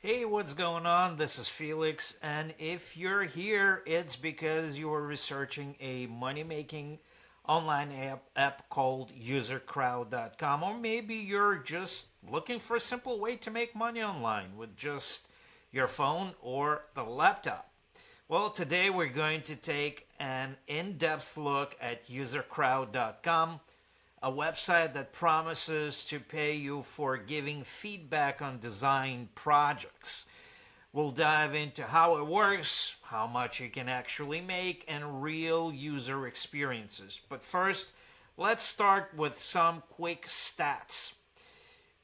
Hey, what's going on? This is Felix, and if you're here, it's because you are researching a money-making online app called UserCrowd.com, or maybe you're just looking for a simple way to make money online with just your phone or the laptop. Well, today we're going to take an in-depth look at UserCrowd.com, a website that promises to pay you for giving feedback on design projects. We'll dive into how it works, how much you can actually make, and real user experiences. But first, let's start with some quick stats.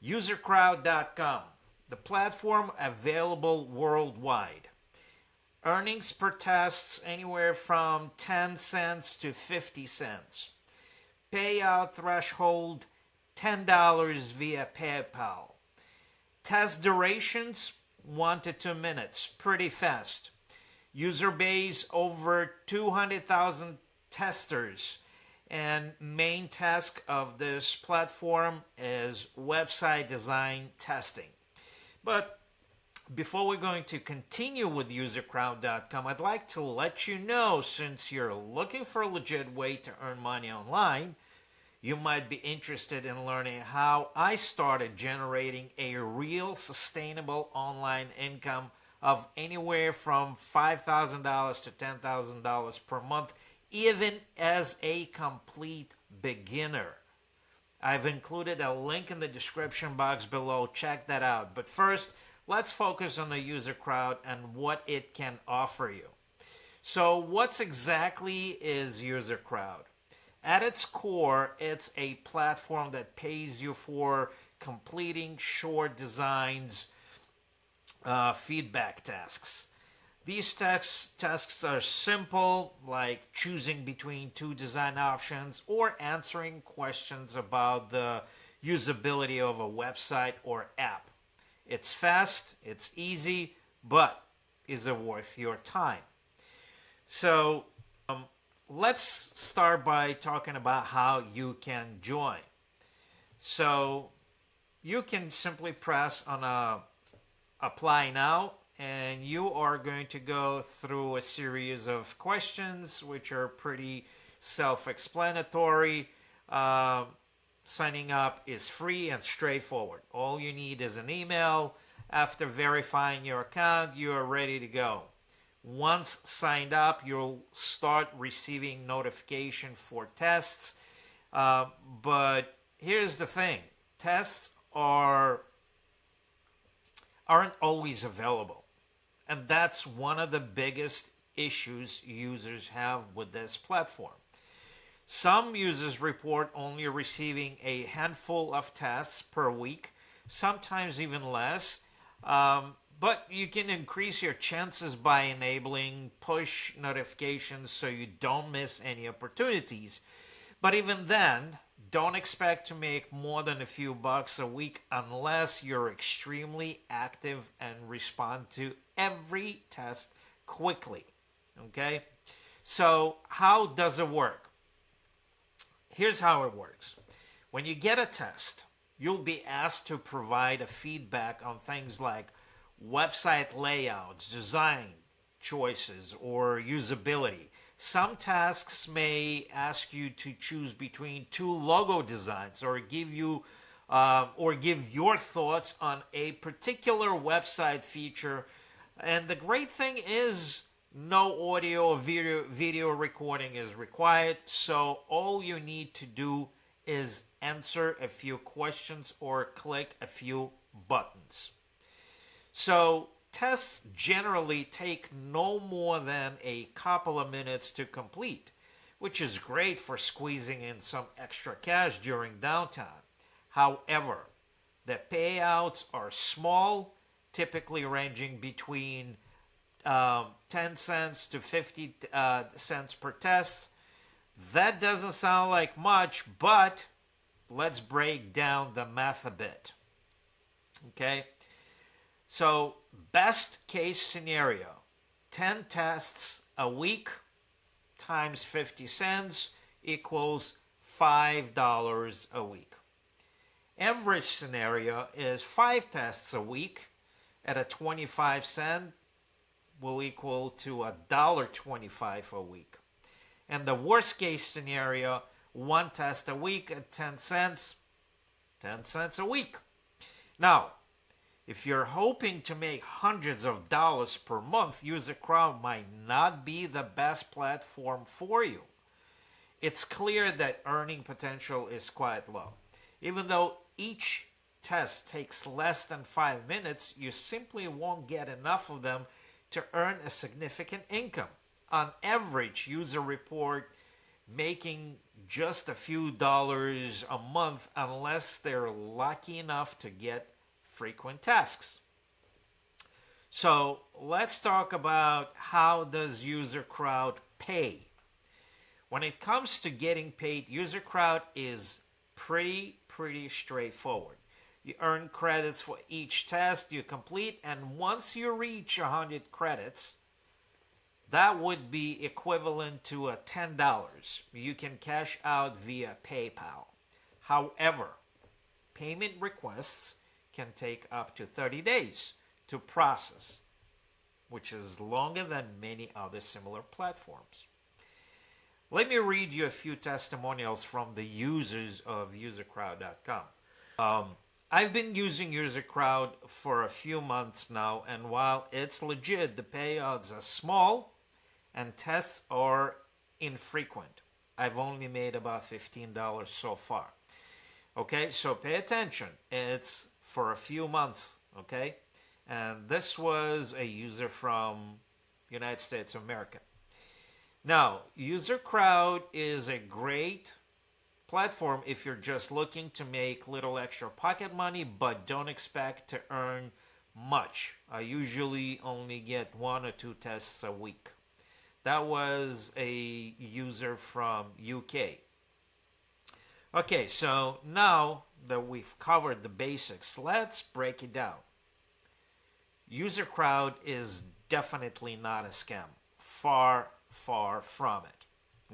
UserCrowd.com, the platform available worldwide. Earnings per tests anywhere from 10 cents to 50 cents. Payout threshold $10 via PayPal. Test durations 1 to 2 minutes, pretty fast. User base over 200,000 testers. And main task of this platform is website design testing. But before we're going to continue with UserCrowd.com, I'd like to let you know, since you're looking for a legit way to earn money online, you might be interested in learning how I started generating a real sustainable online income of anywhere from $5,000 to $10,000 per month, even as a complete beginner. I've included a link in the description box below. Check that out. But first, let's focus on the UserCrowd and what it can offer you. So what exactly is UserCrowd? At its core, it's a platform that pays you for completing short designs, feedback tasks. These tasks are simple, like choosing between two design options or answering questions about the usability of a website or app. It's fast, it's easy, but is it worth your time? So let's start by talking about how you can join. So you can simply press on apply now, and you are going to go through a series of questions which are pretty self-explanatory. Signing up is free and straightforward. All you need is an email. After verifying your account, you are ready to go. Once signed up, you'll start receiving notification for tests. But here's the thing. Tests aren't always available. And that's one of the biggest issues users have with this platform. Some users report only receiving a handful of tests per week, sometimes even less. But you can increase your chances by enabling push notifications so you don't miss any opportunities. But even then, don't expect to make more than a few bucks a week unless you're extremely active and respond to every test quickly. Okay? So how does it work? Here's how it works. When you get a test, you'll be asked to provide a feedback on things like website layouts, design choices, or usability. Some tasks may ask you to choose between two logo designs or give your thoughts on a particular website feature. And the great thing is no audio or video recording is required, so all you need to do is answer a few questions or click a few buttons. So tests generally take no more than a couple of minutes to complete, which is great for squeezing in some extra cash during downtime. However, the payouts are small, typically ranging between 10 cents to 50 cents per test. That doesn't sound like much, but let's break down the math a bit. Okay? So, best case scenario, 10 tests a week times 50 cents equals $5 a week. Average scenario is 5 tests a week at a 25 cent will equal to $1.25 a week. And the worst case scenario, one test a week at 10 cents, 10 cents a week. Now, if you're hoping to make hundreds of dollars per month, UserCrowd might not be the best platform for you. It's clear that earning potential is quite low. Even though each test takes less than 5 minutes, you simply won't get enough of them to earn a significant income. On average, users report making just a few dollars a month unless they're lucky enough to get frequent tasks. So let's talk about how does UserCrowd pay. When it comes to getting paid, UserCrowd is pretty straightforward. You earn credits for each test you complete, and once you reach 100 credits, that would be equivalent to $10. You can cash out via PayPal. However, payment requests can take up to 30 days to process, which is longer than many other similar platforms. Let me read you a few testimonials from the users of UserCrowd.com. I've been using UserCrowd for a few months now, and while it's legit, the payouts are small and tests are infrequent. I've only made about $15 so far. Okay, so pay attention. It's for a few months, okay? And this was a user from United States of America. Now, UserCrowd is a great platform if you're just looking to make little extra pocket money but don't expect to earn much. I usually only get 1 or 2 tests a week. That was a user from UK. Okay, so now that we've covered the basics, let's break it down. UserCrowd is definitely not a scam. Far from it.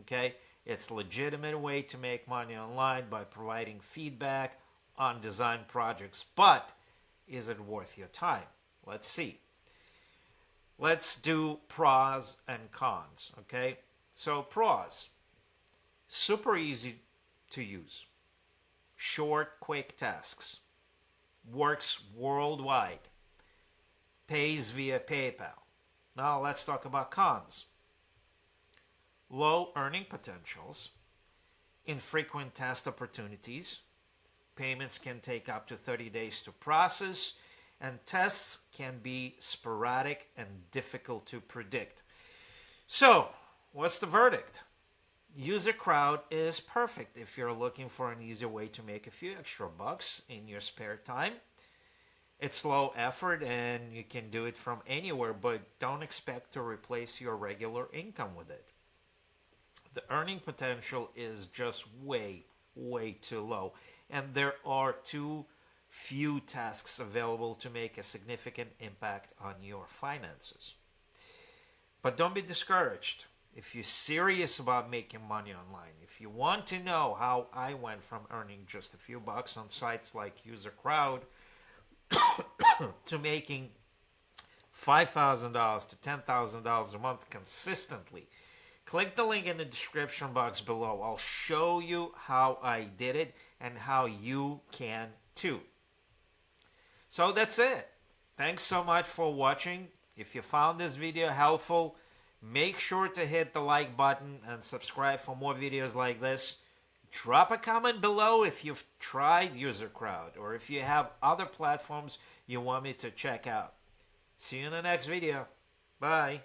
Okay? It's a legitimate way to make money online by providing feedback on design projects. But is it worth your time? Let's see. Let's do pros and cons. Okay? So pros. Super easy to use. Short, quick tasks. Works worldwide. Pays via PayPal. Now let's talk about cons. Low earning potentials, infrequent test opportunities, payments can take up to 30 days to process, and tests can be sporadic and difficult to predict. So, what's the verdict? UserCrowd is perfect if you're looking for an easy way to make a few extra bucks in your spare time. It's low effort and you can do it from anywhere, but don't expect to replace your regular income with it. The earning potential is just way too low, and there are too few tasks available to make a significant impact on your finances. But don't be discouraged. If you're serious about making money online, if you want to know how I went from earning just a few bucks on sites like UserCrowd to making $5,000 to $10,000 a month consistently, click the link in the description box below. I'll show you how I did it and how you can too. So that's it. Thanks so much for watching. If you found this video helpful, make sure to hit the like button and subscribe for more videos like this. Drop a comment below if you've tried UserCrowd or if you have other platforms you want me to check out. See you in the next video. Bye.